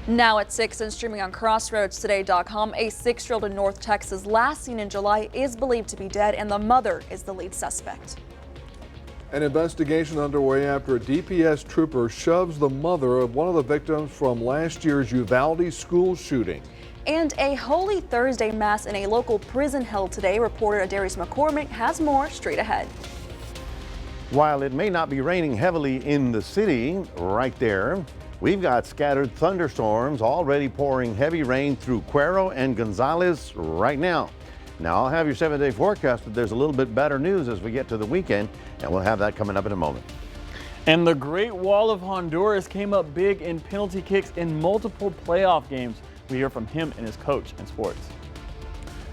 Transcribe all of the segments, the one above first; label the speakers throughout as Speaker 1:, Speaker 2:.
Speaker 1: Now at 6 and streaming on CrossroadsToday.com, a 6-year-old in North Texas last seen in July is believed to be dead, and the mother is the lead suspect.
Speaker 2: An investigation underway after a DPS trooper shoves the mother of one of the victims from last year's Uvalde school shooting.
Speaker 1: And a Holy Thursday Mass in a local prison held today. Reporter Darius McCormick has more straight ahead.
Speaker 3: While it may not be raining heavily in the city right there, we've got scattered thunderstorms already pouring heavy rain through Cuero and Gonzales right now. Now I'll have your 7-day forecast, but there's a little bit better news as we get to the weekend, and we'll have that coming up in a moment.
Speaker 4: And the Great Wall of Honduras came up big in penalty kicks in multiple playoff games. We hear from him and his coach in sports.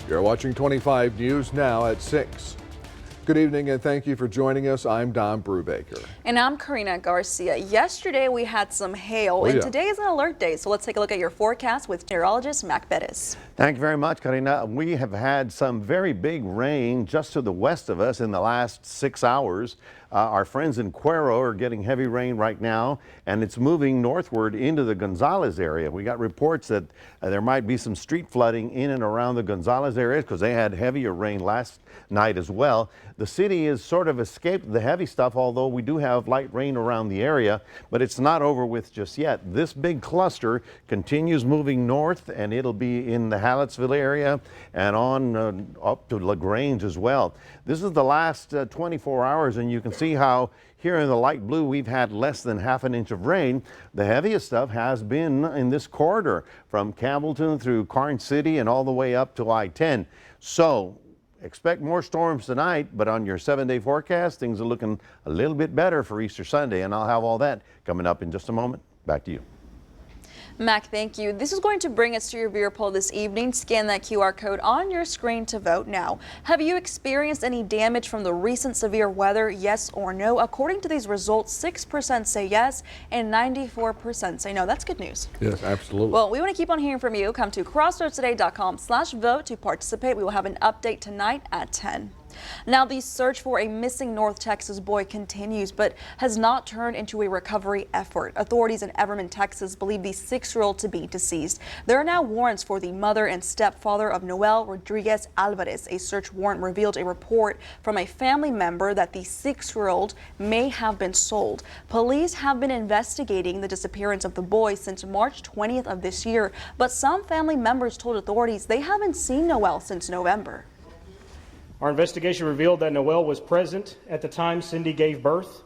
Speaker 2: You're watching 25 News now at 6. Good evening and thank you for joining us. I'm Don Brubaker.
Speaker 1: And I'm Karina Garcia. Yesterday we had some hail and today is an alert day. So let's take a look at your forecast with meteorologist Mac Bettis.
Speaker 3: Thank you very much, Karina. We have had some very big rain just to the west of us in the last 6 hours. Our friends in Cuero are getting heavy rain right now, and it's moving northward into the Gonzales area. We got reports that there might be some street flooding in and around the Gonzales area because they had heavier rain last night as well. The city has sort of escaped the heavy stuff, although we do have light rain around the area, but it's not over with just yet. This big cluster continues moving north, and it'll be in the Hallettsville area and on up to LaGrange as well. This is the last 24 hours, and you can see how here in the light blue we've had less than ½ an inch of rain. The heaviest stuff has been in this corridor from Campbellton through Karnes City and all the way up to I-10. So expect more storms tonight, but on your 7-day forecast, things are looking a little bit better for Easter Sunday, and I'll have all that coming up in just a moment. Back to you.
Speaker 1: Mac, thank you. This is going to bring us to your viewer poll this evening. Scan that QR code on your screen to vote now. Have you experienced any damage from the recent severe weather? Yes or no? According to these results, 6% say yes and 94% say no. That's good news.
Speaker 2: Yes, absolutely.
Speaker 1: Well, we want to keep on hearing from you. Come to crossroadstoday.com/vote to participate. We will have an update tonight at 10. Now, the search for a missing North Texas boy continues, but has not turned into a recovery effort. Authorities in Everman, Texas believe the 6-year-old to be deceased. There are now warrants for the mother and stepfather of Noel Rodriguez Alvarez. A search warrant revealed a report from a family member that the 6-year-old may have been sold. Police have been investigating the disappearance of the boy since March 20th of this year, but some family members told authorities they haven't seen Noel since November.
Speaker 5: Our investigation revealed that Noel was present at the time Cindy gave birth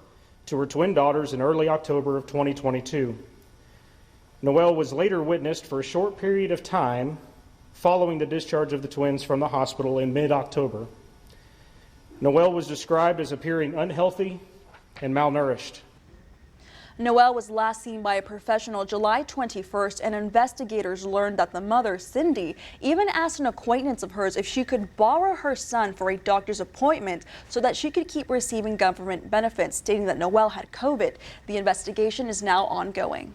Speaker 5: to her twin daughters in early October of 2022. Noel was later witnessed for a short period of time following the discharge of the twins from the hospital in mid-October. Noel was described as appearing unhealthy and malnourished.
Speaker 1: Noel was last seen by a professional July 21st, and investigators learned that the mother, Cindy, even asked an acquaintance of hers if she could borrow her son for a doctor's appointment so that she could keep receiving government benefits, stating that Noel had COVID. The investigation is now ongoing.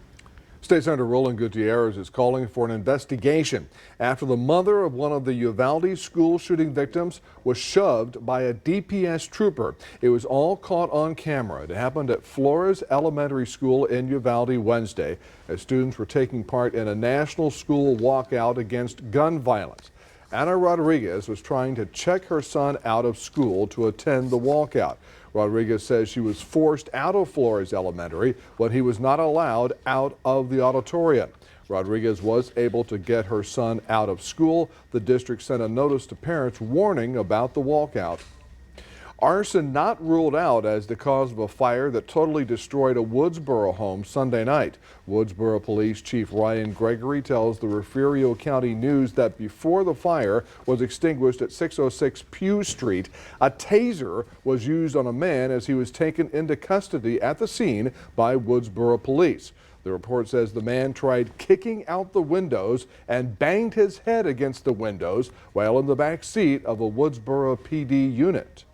Speaker 2: State Senator Roland Gutierrez is calling for an investigation after the mother of one of the Uvalde school shooting victims was shoved by a DPS trooper. It was all caught on camera. It happened at Flores Elementary School in Uvalde Wednesday as students were taking part in a national school walkout against gun violence. Ana Rodriguez was trying to check her son out of school to attend the walkout. Rodriguez says she was forced out of Flores Elementary when he was not allowed out of the auditorium. Rodriguez was able to get her son out of school. The district sent a notice to parents warning about the walkout. Arson not ruled out as the cause of a fire that totally destroyed a Woodsboro home Sunday night. Woodsboro Police Chief Ryan Gregory tells the Refugio County News that before the fire was extinguished at 606 Pew Street, a taser was used on a man as he was taken into custody at the scene by Woodsboro Police. The report says the man tried kicking out the windows and banged his head against the windows while in the back seat of a Woodsboro PD unit.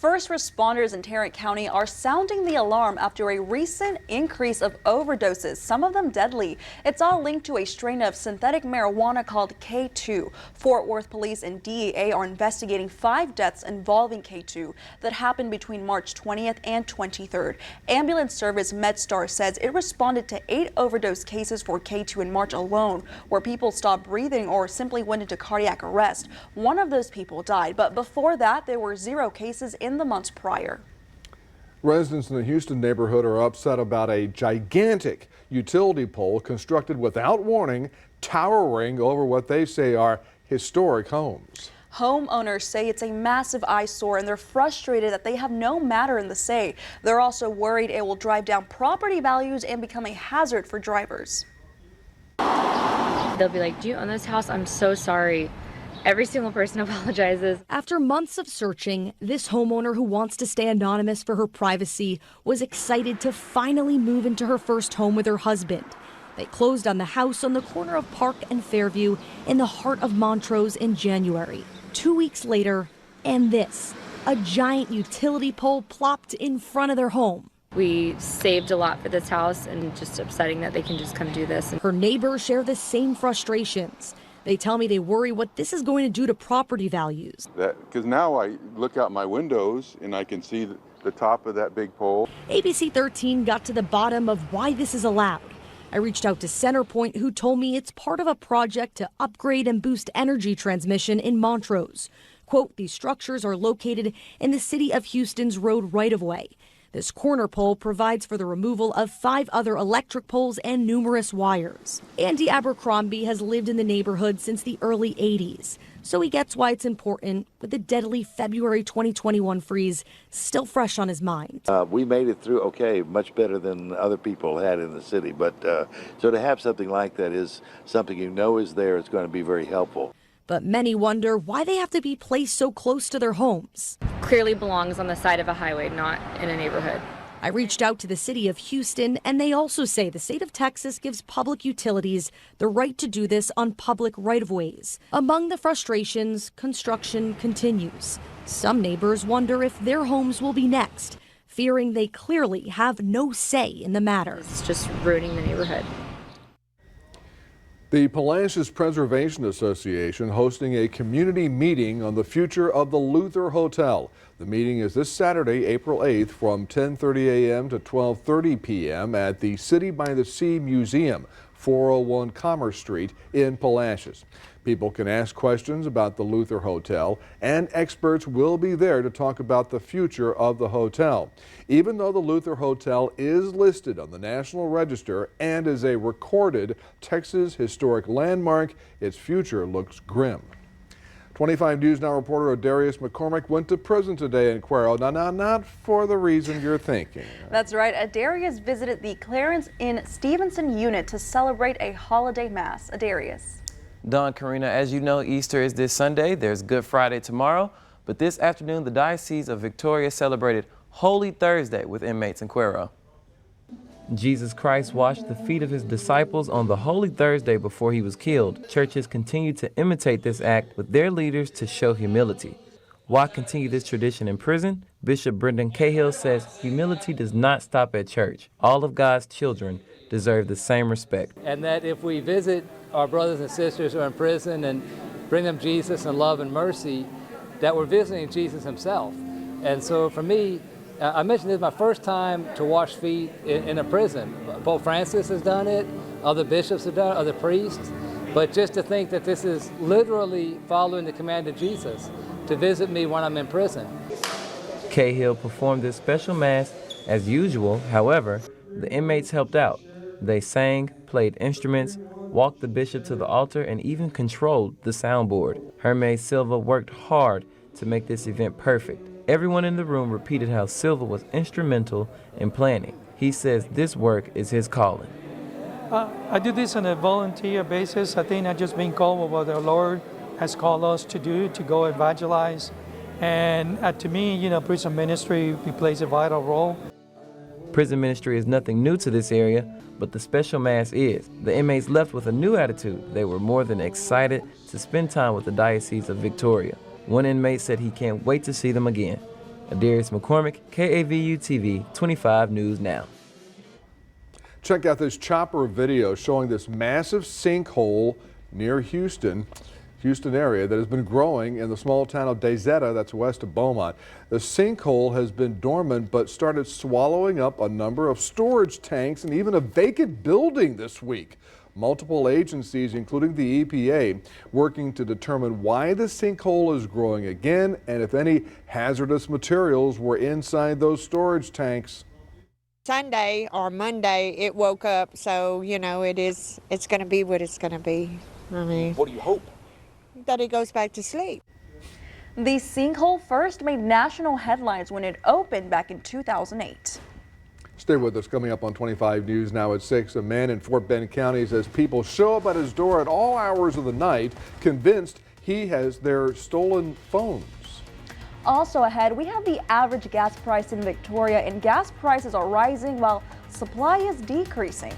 Speaker 1: First responders in Tarrant County are sounding the alarm after a recent increase of overdoses, some of them deadly. It's all linked to a strain of synthetic marijuana called K2. Fort Worth police and DEA are investigating 5 deaths involving K2 that happened between March 20th and 23rd. Ambulance service MedStar says it responded to 8 overdose cases for K2 in March alone, where people stopped breathing or simply went into cardiac arrest. One of those people died, but before that, there were 0 cases in the months prior.
Speaker 2: Residents in the Houston neighborhood are upset about a gigantic utility pole constructed without warning, towering over what they say are historic homes.
Speaker 1: Homeowners say it's a massive eyesore and they're frustrated that they have no matter in the say. They're also worried it will drive down property values and become a hazard for drivers.
Speaker 6: They'll be like, "Do you own this house? I'm so sorry." Every single person apologizes.
Speaker 7: After months of searching, this homeowner who wants to stay anonymous for her privacy was excited to finally move into her first home with her husband. They closed on the house on the corner of Park and Fairview in the heart of Montrose in January. 2 weeks later, and this, a giant utility pole plopped in front of their home.
Speaker 6: We saved a lot for this house, and just upsetting that they can just come do this.
Speaker 7: Her neighbors share the same frustrations. They tell me they worry what this is going to do to property values.
Speaker 8: Because now I look out my windows and I can see the top of that big pole.
Speaker 7: ABC 13 got to the bottom of why this is allowed. I reached out to CenterPoint, who told me it's part of a project to upgrade and boost energy transmission in Montrose. Quote, these structures are located in the city of Houston's road right-of-way. This corner pole provides for the removal of 5 other electric poles and numerous wires. Andy Abercrombie has lived in the neighborhood since the early 80s, so he gets why it's important, with the deadly February 2021 freeze still fresh on his mind.
Speaker 9: We made it through okay, much better than other people had in the city, but so to have something like that is something you know is there, it's going to be very helpful.
Speaker 7: But many wonder why they have to be placed so close to their homes.
Speaker 6: Clearly belongs on the side of a highway, not in a neighborhood.
Speaker 7: I reached out to the city of Houston, and they also say the state of Texas gives public utilities the right to do this on public right-of-ways. Among the frustrations, construction continues. Some neighbors wonder if their homes will be next, fearing they clearly have no say in the matter.
Speaker 6: It's just ruining the neighborhood.
Speaker 2: The Palacios Preservation Association hosting a community meeting on the future of the Luther Hotel. The meeting is this Saturday, April 8th from 10:30 a.m. to 12:30 p.m. at the City by the Sea Museum, 401 Commerce Street in Palacios. People can ask questions about the Luther Hotel, and experts will be there to talk about the future of the hotel. Even though the Luther Hotel is listed on the National Register and is a recorded Texas historic landmark, its future looks grim. 25 News Now reporter Adarius McCormick went to prison today in Cuero. Now, not for the reason you're thinking.
Speaker 1: That's right. Adarius visited the Clarence Inn Stevenson unit to celebrate a holiday mass. Adarius.
Speaker 10: Dawn, Karina, as you know, Easter is this Sunday. There's Good Friday tomorrow. But this afternoon, the Diocese of Victoria celebrated Holy Thursday with inmates in Cuero. Jesus Christ washed the feet of his disciples on the Holy Thursday before he was killed. Churches continue to imitate this act with their leaders to show humility. Why continue this tradition in prison? Bishop Brendan Cahill says humility does not stop at church. All of God's children deserve the same respect.
Speaker 11: And that if we visit our brothers and sisters who are in prison and bring them Jesus and love and mercy, that we're visiting Jesus himself. And so for me, I mentioned this is my first time to wash feet in a prison. Pope Francis has done it, other bishops have done it, other priests. But just to think that this is literally following the command of Jesus to visit me when I'm in prison.
Speaker 10: Cahill performed this special mass as usual. However, the inmates helped out. They sang, played instruments, walked the bishop to the altar, and even controlled the soundboard. Hermes Silva worked hard to make this event perfect. Everyone in the room repeated how Silva was instrumental in planning. He says this work is his calling.
Speaker 12: I do this on a volunteer basis. I think I've just been called with what the Lord has called us to do, to go evangelize. And to me, prison ministry plays a vital role.
Speaker 10: Prison ministry is nothing new to this area, but the special mass is. The inmates left with a new attitude. They were more than excited to spend time with the Diocese of Victoria. One inmate said he can't wait to see them again. Adarius McCormick, KAVU TV 25 News Now.
Speaker 2: Check out this chopper video showing this massive sinkhole near Houston area that has been growing in the small town of DeZetta, that's west of Beaumont. The sinkhole has been dormant but started swallowing up a number of storage tanks and even a vacant building this week. Multiple agencies, including the EPA, working to determine why the sinkhole is growing again and if any hazardous materials were inside those storage tanks.
Speaker 13: Sunday or Monday it woke up, so it's going to be what it's going to be. I mean,
Speaker 14: what do you hope?
Speaker 13: That it goes back to sleep.
Speaker 1: The sinkhole first made national headlines when it opened back in 2008.
Speaker 2: Stay with us. Coming up on 25 News Now at 6. A man in Fort Bend County says people show up at his door at all hours of the night, convinced he has their stolen phones.
Speaker 1: Also ahead, we have the average gas price in Victoria, and gas prices are rising while supply is decreasing.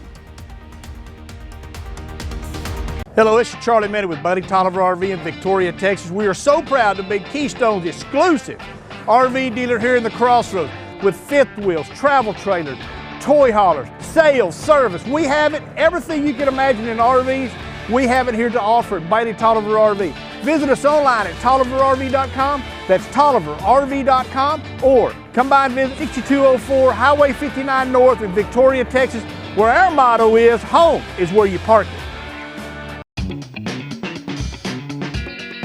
Speaker 15: Hello, it's Charlie Manning with Buddy Tolliver RV in Victoria, Texas. We are so proud to be Keystone's exclusive RV dealer here in the Crossroads with fifth wheels, travel trailers, toy haulers, sales, service. We have it, everything you can imagine in RVs, we have it here to offer at Buddy Tolliver RV. Visit us online at TolliverRV.com, that's TolliverRV.com, or come by and visit 6204 Highway 59 North in Victoria, Texas, where our motto is, home is where you park it.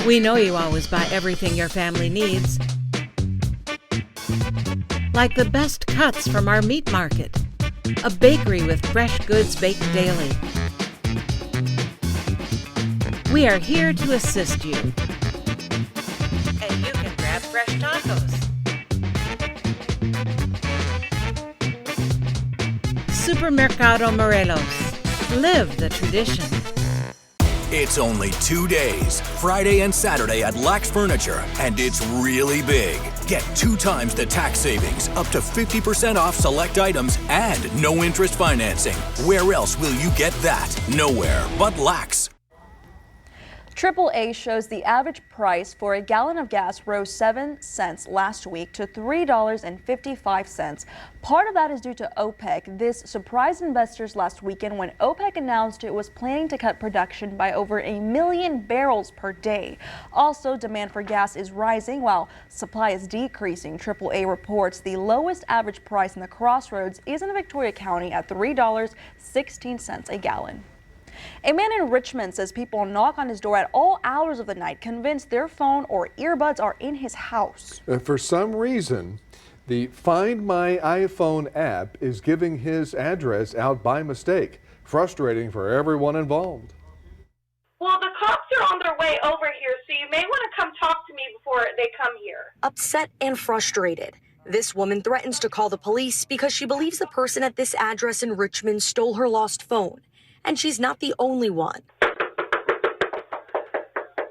Speaker 16: We know you always buy everything your family needs, like the best cuts from our meat market, a bakery with fresh goods baked daily. We are here to assist you, and you can grab fresh tacos. Supermercado Morelos. Live the tradition.
Speaker 17: It's only 2 days, Friday and Saturday at Lax Furniture, and it's really big. Get 2 times the tax savings, up to 50% off select items, and no interest financing. Where else will you get that? Nowhere but Lax.
Speaker 1: AAA shows the average price for a gallon of gas rose 7 cents last week to $3.55. Part of that is due to OPEC. This surprised investors last weekend when OPEC announced it was planning to cut production by over 1 million barrels per day. Also, demand for gas is rising while supply is decreasing. AAA reports the lowest average price in the Crossroads is in Victoria County at $3.16 a gallon. A man in Richmond says people knock on his door at all hours of the night, convinced their phone or earbuds are in his house.
Speaker 2: For some reason, the Find My iPhone app is giving his address out by mistake. Frustrating for everyone involved.
Speaker 18: Well, the cops are on their way over here, so you may want to come talk to me before they come here.
Speaker 7: Upset and frustrated, this woman threatens to call the police because she believes the person at this address in Richmond stole her lost phone. And she's not the only one.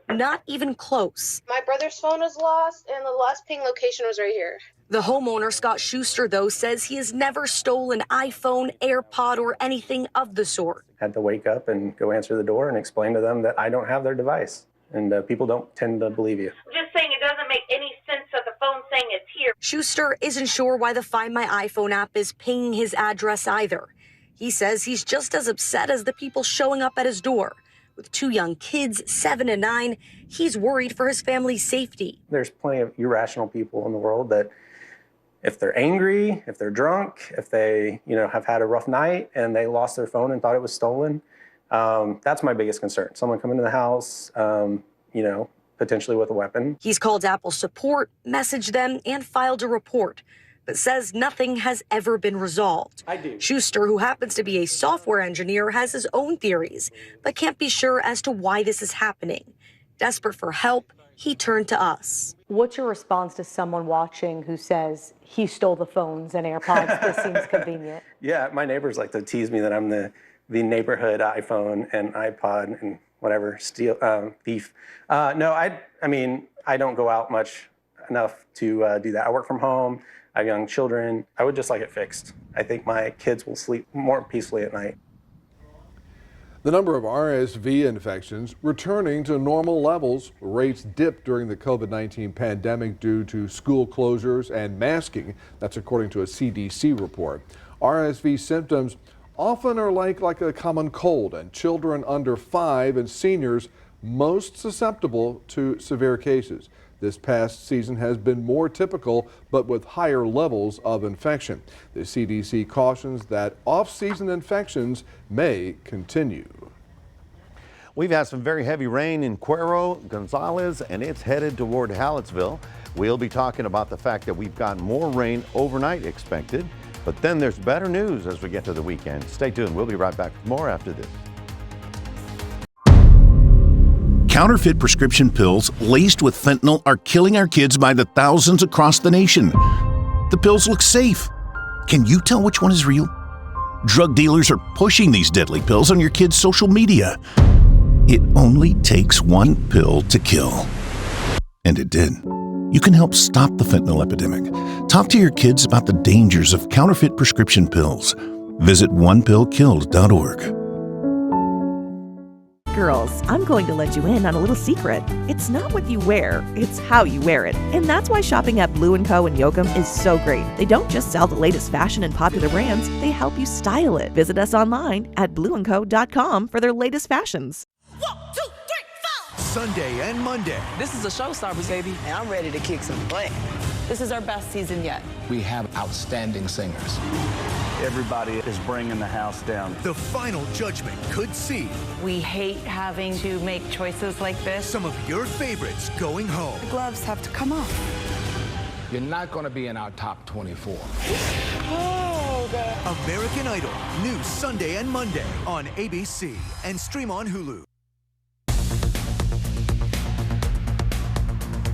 Speaker 7: Not even close.
Speaker 18: My brother's phone was lost, and the last ping location was right here.
Speaker 7: The homeowner, Scott Schuster, though, says he has never stolen an iPhone, AirPod, or anything of the sort.
Speaker 19: Had to wake up and go answer the door and explain to them that I don't have their device. And people don't tend to believe you.
Speaker 18: I'm just saying it doesn't make any sense that the phone saying it's here.
Speaker 7: Schuster isn't sure why the Find My iPhone app is pinging his address either. He says he's just as upset as the people showing up at his door. With 2 young kids, 7 and 9, he's worried for his family's safety.
Speaker 19: There's plenty of irrational people in the world that if they're angry, if they're drunk, if they, have had a rough night and they lost their phone and thought it was stolen, that's my biggest concern. Someone come into the house, potentially with a weapon.
Speaker 7: He's called Apple support, messaged them, and filed a report, but says nothing has ever been resolved.
Speaker 19: I do.
Speaker 7: Schuster, who happens to be a software engineer, has his own theories, but can't be sure as to why this is happening. Desperate for help, he turned to us.
Speaker 20: What's your response to someone watching who says he stole the phones and AirPods? This seems convenient.
Speaker 19: Yeah, my neighbors like to tease me that I'm the neighborhood iPhone and iPod and whatever thief. No, I don't go out much enough to do that. I work from home. I have young children. I would just like it fixed. I think my kids will sleep more peacefully at night.
Speaker 2: The number of RSV infections returning to normal levels. Rates dipped during the COVID-19 pandemic due to school closures and masking. That's according to a CDC report. RSV symptoms often are like a common cold, and children under 5 and seniors most susceptible to severe cases. This past season has been more typical, but with higher levels of infection. The CDC cautions that off-season infections may continue.
Speaker 3: We've had some very heavy rain in Cuero, Gonzales, and it's headed toward Hallettsville. We'll be talking about the fact that we've got more rain overnight expected, but then there's better news as we get to the weekend. Stay tuned. We'll be right back with more after this.
Speaker 14: Counterfeit prescription pills laced with fentanyl are killing our kids by the thousands across the nation. The pills look safe. Can you tell which one is real? Drug dealers are pushing these deadly pills on your kids' social media. It only takes one pill to kill. And it did. You can help stop the fentanyl epidemic. Talk to your kids about the dangers of counterfeit prescription pills. Visit onepillkilled.org.
Speaker 21: Girls, I'm going to let you in on a little secret. It's not what you wear, it's how you wear it. And that's why shopping at Blue & Co. in Yoakum is so great. They don't just sell the latest fashion and popular brands, they help you style it. Visit us online at blueandco.com for their latest fashions.
Speaker 17: Sunday and Monday.
Speaker 22: This is a showstopper, baby, and I'm ready to kick some butt. This is our best season yet.
Speaker 23: We have outstanding singers.
Speaker 24: Everybody is bringing the house down.
Speaker 17: The final judgment could see
Speaker 25: we hate having to make choices like this.
Speaker 17: some of your favorites going home.
Speaker 25: The gloves have to come off.
Speaker 23: You're not going to be in our top 24.
Speaker 17: American Idol, new Sunday and Monday on ABC and stream on Hulu.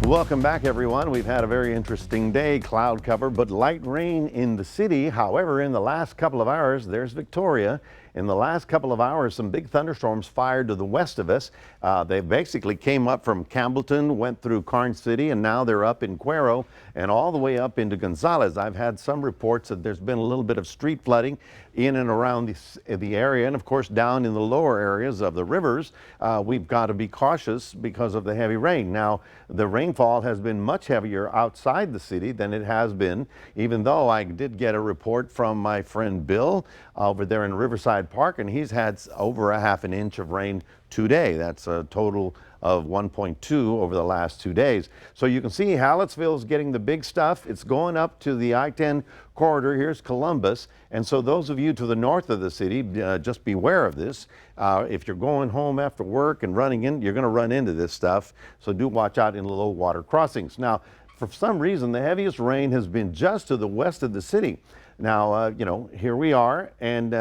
Speaker 3: Welcome back, everyone. We've had a very interesting day, cloud cover, but light rain in the city. However, in the last couple of hours, there's Victoria. In the last couple of hours, some big thunderstorms fired to the west of us. They basically came up from Campbellton, went through Karnes City, and now they're up in Cuero and all the way up into Gonzales. I've had some reports that there's been a little bit of street flooding in and around the area, and of course down in the lower areas of the rivers. We've got to be cautious because of the heavy rain. Now, the rainfall has been much heavier outside the city than it has been, even though I did get a report from my friend Bill over there in Riverside Park, and he's had over a half an inch of rain today. That's a total of 1.2 over the last 2 days. So you can see Hallettsville is getting the big stuff. It's going up to the I-10 corridor. Here's Columbus. And so those of you to the north of the city, just beware of this. If you're going home after work and running in, you're going to run into this stuff. So do watch out in the low water crossings. Now, for some reason, the heaviest rain has been just to the west of the city. Now, you know, here we are, and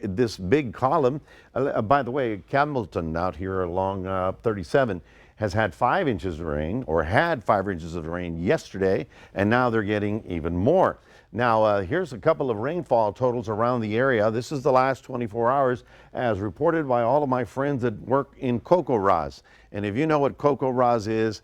Speaker 3: this big column, by the way, Campbellton out here along 37 has had 5 inches of rain, or had 5 inches of rain yesterday, and now they're getting even more. Now, here's a couple of rainfall totals around the area. This is the last 24 hours as reported by all of my friends that work in CocoRa's. And if you know what CocoRa's is,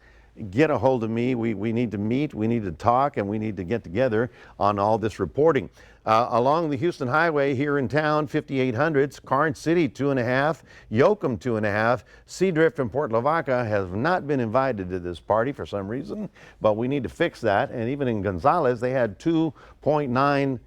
Speaker 3: get a hold of me. We need to meet, we need to talk, and we need to get together on all this reporting. Along the Houston Highway here in town, 5800s, Karnes City 2.5, Yoakum 2.5, Seadrift and Port Lavaca have not been invited to this party for some reason, but we need to fix that. And even in Gonzales, they had 2.9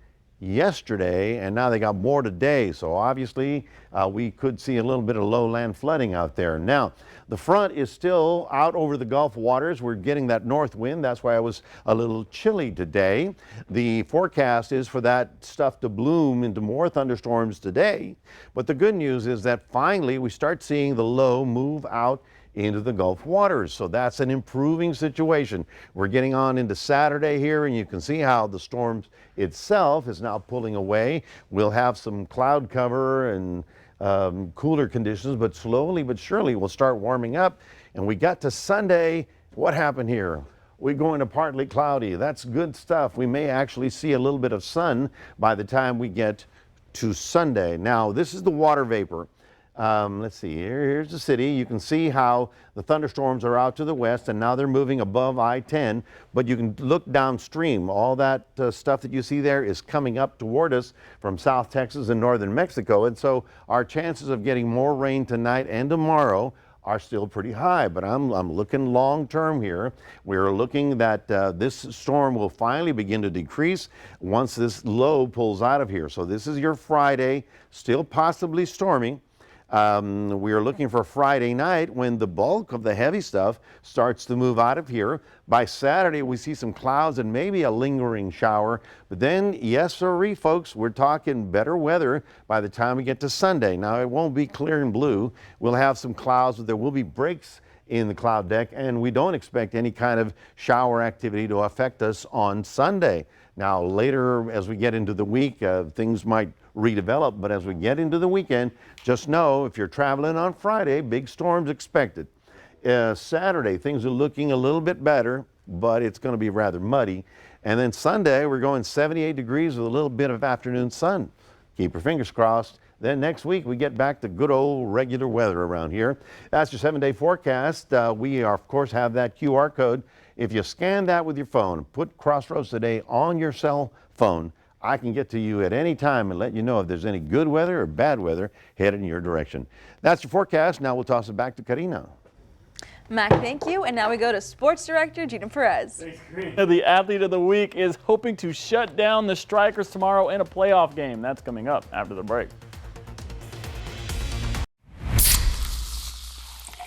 Speaker 3: yesterday, and now they got more today. So obviously we could see a little bit of lowland flooding out there. Now, the front is still out over the Gulf waters. We're getting that north wind. That's why it was a little chilly today. The forecast is for that stuff to bloom into more thunderstorms today. But the good news is that finally we start seeing the low move out into the Gulf waters. So that's an improving situation. We're getting on into Saturday here, and you can see how the storm itself is now pulling away. We'll have some cloud cover and cooler conditions, but slowly but surely we'll start warming up. And we got to Sunday. What happened here? We're going to partly cloudy. That's good stuff. We may actually see a little bit of sun by the time we get to Sunday. Now, this is the water vapor. Let's see, here's the city. You can see how the thunderstorms are out to the west, and now they're moving above I-10, but you can look downstream. All that stuff that you see there is coming up toward us from South Texas and northern Mexico, and so our chances of getting more rain tonight and tomorrow are still pretty high, but I'm looking long term here. We're looking that this storm will finally begin to decrease once this low pulls out of here. So this is your Friday, still possibly stormy. We are looking for Friday night when the bulk of the heavy stuff starts to move out of here. By Saturday, we see some clouds and maybe a lingering shower. But then, yes sirree, folks, we're talking better weather by the time we get to Sunday. Now, it won't be clear and blue. We'll have some clouds, but there will be breaks in the cloud deck, and we don't expect any kind of shower activity to affect us on Sunday. Now, later as we get into the week, things might redevelop, but as we get into the weekend, just know if you're traveling on Friday, big storms expected. Saturday, things are looking a little bit better, but it's going to be rather muddy. And then Sunday, we're going 78 degrees with a little bit of afternoon sun. Keep your fingers crossed. Then next week, we get back to good old regular weather around here. That's your 7-day forecast. We, of course, have that QR code. If you scan that with your phone, put Crossroads Today on your cell phone, I can get to you at any time and let you know if there's any good weather or bad weather headed in your direction. That's your forecast. Now we'll toss it back to Karina.
Speaker 1: Mac, thank you. And now we go to Sports Director Gina Perez.
Speaker 4: The Athlete of the Week is hoping to shut down the Strikers tomorrow in a playoff game. That's coming up after the break.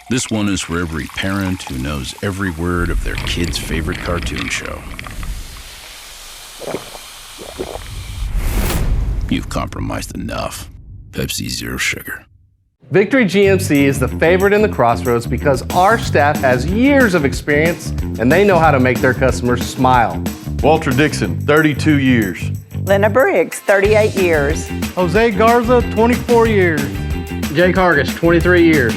Speaker 14: This one is for every parent who knows every word of their kid's favorite cartoon show. You've compromised enough. Pepsi Zero Sugar.
Speaker 5: Victory GMC is the favorite in the Crossroads because our staff has years of experience and they know how to make their customers smile.
Speaker 6: Walter Dixon, 32 years.
Speaker 8: Lena Briggs, 38 years.
Speaker 5: Jose Garza, 24 years. Jake Hargis, 23 years.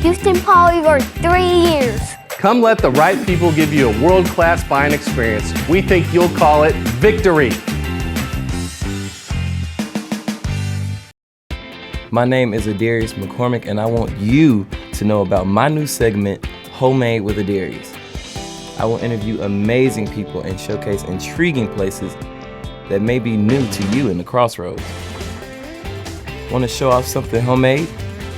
Speaker 9: Houston Pollygor, 3 years.
Speaker 5: Come let the right people give you a world-class buying experience. We think you'll call it Victory.
Speaker 10: My name is Adarius McCormick, and I want you to know about my new segment, Homemade with Adarius. I will interview amazing people and showcase intriguing places that may be new to you in the Crossroads. Want to show off something homemade?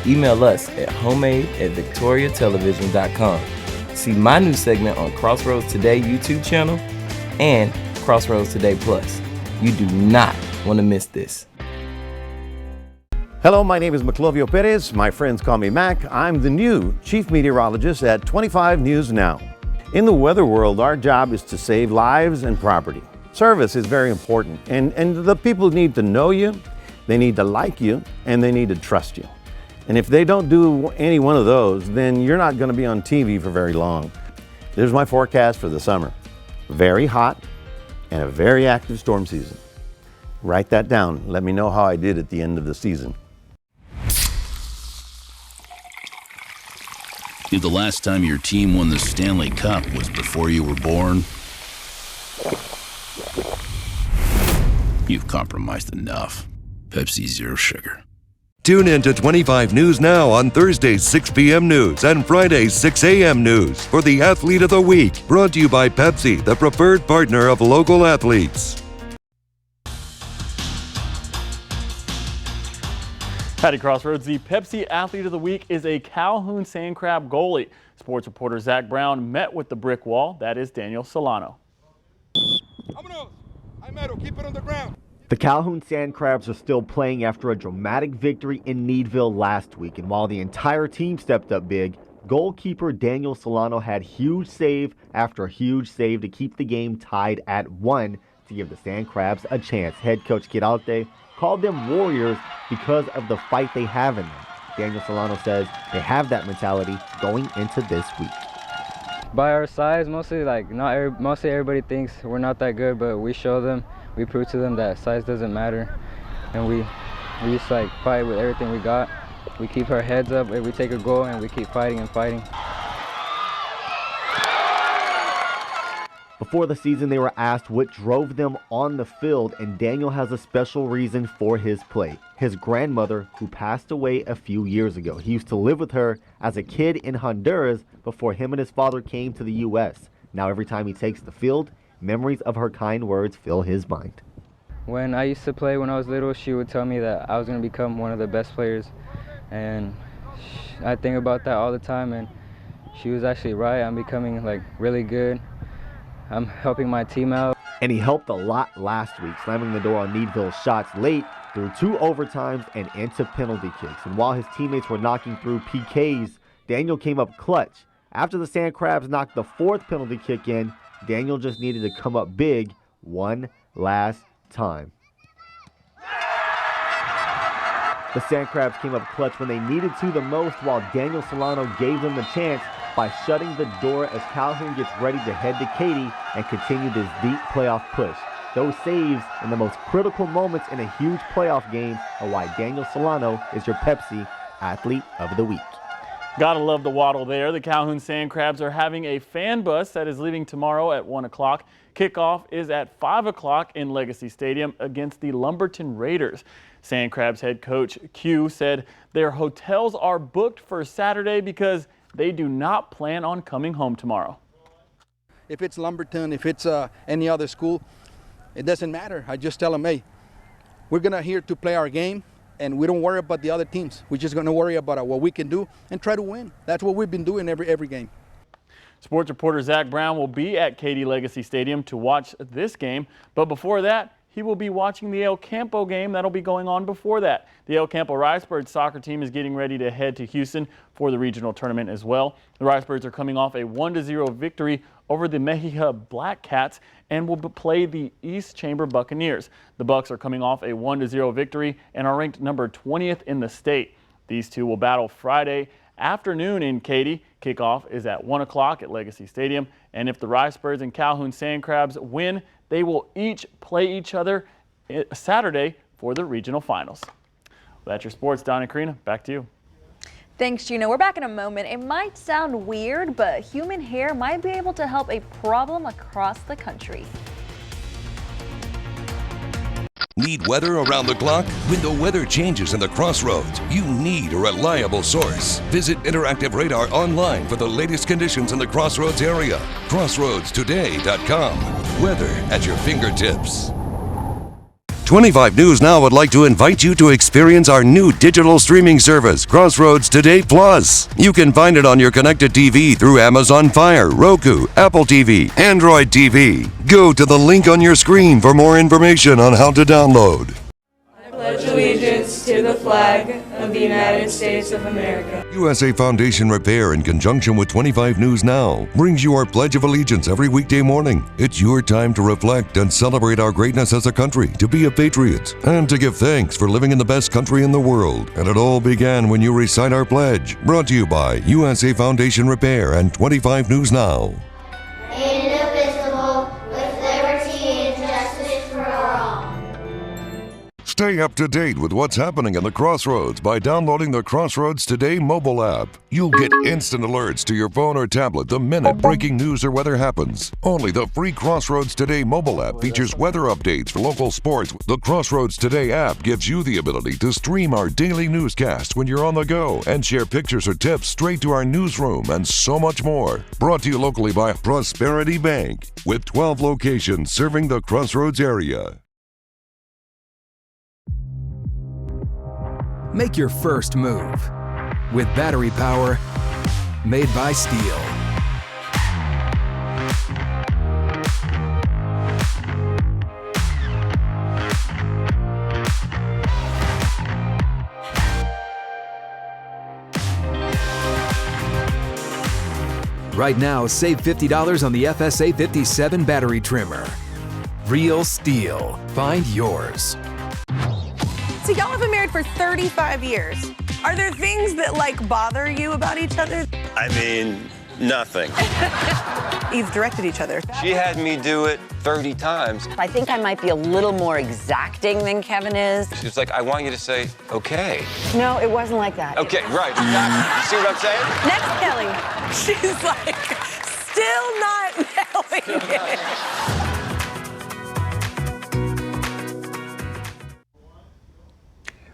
Speaker 10: Email us at homemade@victoriatelevision.com. See my new segment on Crossroads Today YouTube channel and Crossroads Today Plus. You do not want to miss this.
Speaker 3: Hello, my name is Maclovio Perez. My friends call me Mac. I'm the new Chief Meteorologist at 25 News Now. In the weather world, our job is to save lives and property. Service is very important, and the people need to know you, they need to like you, and they need to trust you. And if they don't do any one of those, then you're not going to be on TV for very long. There's my forecast for the summer. Very hot and a very active storm season. Write that down. Let me know how I did at the end of the season.
Speaker 14: If the last time your team won the Stanley Cup was before you were born, you've compromised enough. Pepsi Zero Sugar.
Speaker 26: Tune in to 25 News Now on Thursdays 6 p.m. news and Fridays 6 a.m. news for the Athlete of the Week. Brought to you by Pepsi, the preferred partner of local athletes.
Speaker 4: Howdy Crossroads, the Pepsi Athlete of the Week is a Calhoun Sand Crab goalie. Sports reporter Zach Brown met with the brick wall. That is Daniel Solano.
Speaker 27: Keep it on the ground. The Calhoun Sand Crabs are still playing after a dramatic victory in Needville last week, and while the entire team stepped up big, goalkeeper Daniel Solano had huge save after huge save to keep the game tied at 1 to give the Sand Crabs a chance. Head coach Kiralte called them warriors because of the fight they have in them. Daniel Solano says they have that mentality going into this week.
Speaker 11: By our size, mostly everybody thinks we're not that good, but we show them, we prove to them that size doesn't matter, and we just fight with everything we got. We keep our heads up if we take a goal, and we keep fighting and fighting.
Speaker 27: Before the season, they were asked what drove them on the field, and Daniel has a special reason for his play. His grandmother, who passed away a few years ago. He used to live with her as a kid in Honduras before him and his father came to the U.S. Now every time he takes the field, memories of her kind words fill his mind.
Speaker 7: When I used to play when I was little, she would tell me that I was going to become one of the best players, and I think about that all the time, and she was actually right. I'm becoming really good. I'm helping my team out.
Speaker 27: And he helped a lot last week, slamming the door on Needville's shots late through 2 overtimes and into penalty kicks. And while his teammates were knocking through PKs, Daniel came up clutch. After the Sand Crabs knocked the 4th penalty kick in, Daniel just needed to come up big one last time. The Sand Crabs came up clutch when they needed to the most, while Daniel Solano gave them the chance by shutting the door as Calhoun gets ready to head to Katy and continue this deep playoff push. Those saves in the most critical moments in a huge playoff game are why Daniel Solano is your Pepsi Athlete of the Week.
Speaker 4: Gotta love the waddle there. The Calhoun Sand Crabs are having a fan bus that is leaving tomorrow at 1 o'clock. Kickoff is at 5 o'clock in Legacy Stadium against the Lumberton Raiders. Sand Crabs head coach Q said their hotels are booked for Saturday because they do not plan on coming home tomorrow.
Speaker 12: If it's Lumberton, if it's any other school, it doesn't matter. I just tell them, hey, we're here to play our game, and we don't worry about the other teams. We're just going to worry about what we can do and try to win. That's what we've been doing every game.
Speaker 4: Sports reporter Zach Brown will be at Katy Legacy Stadium to watch this game, but before that, he will be watching the El Campo game that'll be going on before that. The El Campo Ricebirds soccer team is getting ready to head to Houston for the regional tournament as well. The Ricebirds are coming off a 1-0 victory over the Mejia Black Cats and will play the East Chamber Buccaneers. The Bucks are coming off a 1-0 victory and are ranked number 20th in the state. These two will battle Friday afternoon in Katy. Kickoff is at 1 o'clock at Legacy Stadium, and if the Ricebirds and Calhoun Sand Crabs win, they will each play each other Saturday for the regional finals. Well, that's your sports. Don and Karina, back to you.
Speaker 1: Thanks, Gino. We're back in a moment. It might sound weird, but human hair might be able to help a problem across the country.
Speaker 26: Need weather around the clock? When the weather changes in the Crossroads, you need a reliable source. Visit Interactive Radar online for the latest conditions in the Crossroads area. CrossroadsToday.com. Weather at your fingertips. 25 News Now would like to invite you to experience our new digital streaming service, Crossroads Today Plus. You can find it on your connected TV through Amazon Fire, Roku, Apple TV, Android TV. Go to the link on your screen for more information on how to download.
Speaker 13: I pledge allegiance to the flag of the United States of America.
Speaker 26: USA Foundation Repair, in conjunction with 25 News Now, brings you our Pledge of Allegiance every weekday morning. It's your time to reflect and celebrate our greatness as a country, to be a patriot, and to give thanks for living in the best country in the world. And it all began when you recite our pledge. Brought to you by USA Foundation Repair and 25 News Now.
Speaker 9: Indivisible, with liberty and justice for all.
Speaker 26: Stay up to date with what's happening in the Crossroads by downloading the Crossroads Today mobile app. You'll get instant alerts to your phone or tablet the minute breaking news or weather happens. Only the free Crossroads Today mobile app features weather updates for local sports. The Crossroads Today app gives you the ability to stream our daily newscasts when you're on the go and share pictures or tips straight to our newsroom and so much more. Brought to you locally by Prosperity Bank, with 12 locations serving the Crossroads area.
Speaker 15: Make your first move with battery power made by Steel. Right now, save $50 on the FSA 57 battery trimmer. Real Steel. Find yours.
Speaker 22: So y'all have been married for 35 years. Are there things that bother you about each other?
Speaker 16: I mean, nothing.
Speaker 22: You've directed each other.
Speaker 16: She had me do it 30 times.
Speaker 22: I think I might be a little more exacting than Kevin is.
Speaker 16: She was like, I want you to say, okay.
Speaker 22: No, it wasn't like that.
Speaker 16: Okay, right, exactly. You see what I'm saying?
Speaker 22: Next, Kelly. She's still not enjoying it.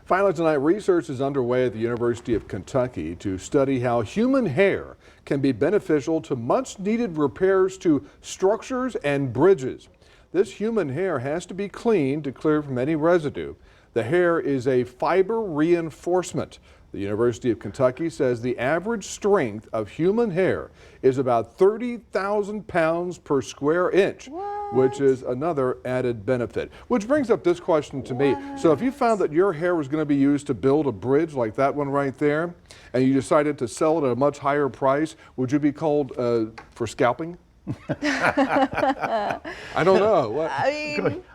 Speaker 2: Finally tonight, research is underway at the University of Kentucky to study how human hair can be beneficial to much needed repairs to structures and bridges. This human hair has to be cleaned to clear from any residue. The hair is a fiber reinforcement. The University of Kentucky says the average strength of human hair is about 30,000 pounds per square inch, which is another added benefit. Which brings up this question to me. So if you found that your hair was going to be used to build a bridge like that one right there, and you decided to sell it at a much higher price, would you be called for scalping? I don't know. What?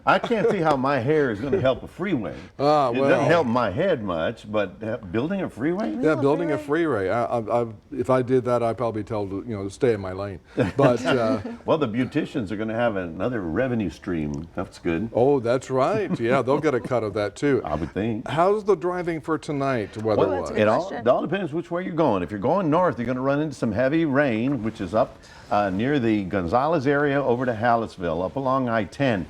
Speaker 3: I can't see how my hair is going to help a freeway. It doesn't help my head much, but building a freeway?
Speaker 2: Yeah, building a freeway. If I did that, I'd probably be told to stay in my lane. But
Speaker 3: well, the beauticians are going to have another revenue stream. That's good.
Speaker 2: Oh, that's right. Yeah, they'll get a cut of that too.
Speaker 3: I would think.
Speaker 2: How's the driving for tonight, weather-wise?
Speaker 3: It all depends which way you're going. If you're going north, you're going to run into some heavy rain, which is up near the Gonzales area over to Hallettsville, up along I-10.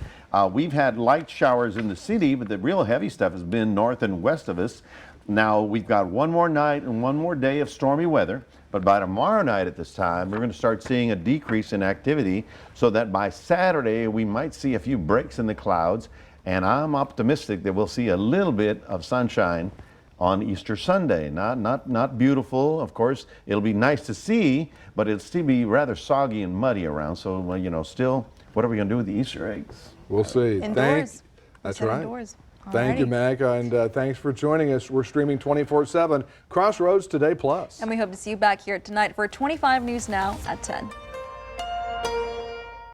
Speaker 3: We've had light showers in the city, but the real heavy stuff has been north and west of us. Now we've got one more night and one more day of stormy weather, but by tomorrow night at this time, we're going to start seeing a decrease in activity so that by Saturday, we might see a few breaks in the clouds, and I'm optimistic that we'll see a little bit of sunshine on Easter Sunday. Not beautiful, of course. It'll be nice to see, but it'll still be rather soggy and muddy around. So, well, still, what are we going to do with the Easter eggs?
Speaker 2: We'll see.
Speaker 1: Indoors.
Speaker 2: That's right.
Speaker 1: Indoors.
Speaker 2: Thank you, Meg, and thanks for joining us. We're streaming 24/7, Crossroads Today Plus.
Speaker 1: And we hope to see you back here tonight for 25 News Now at 10.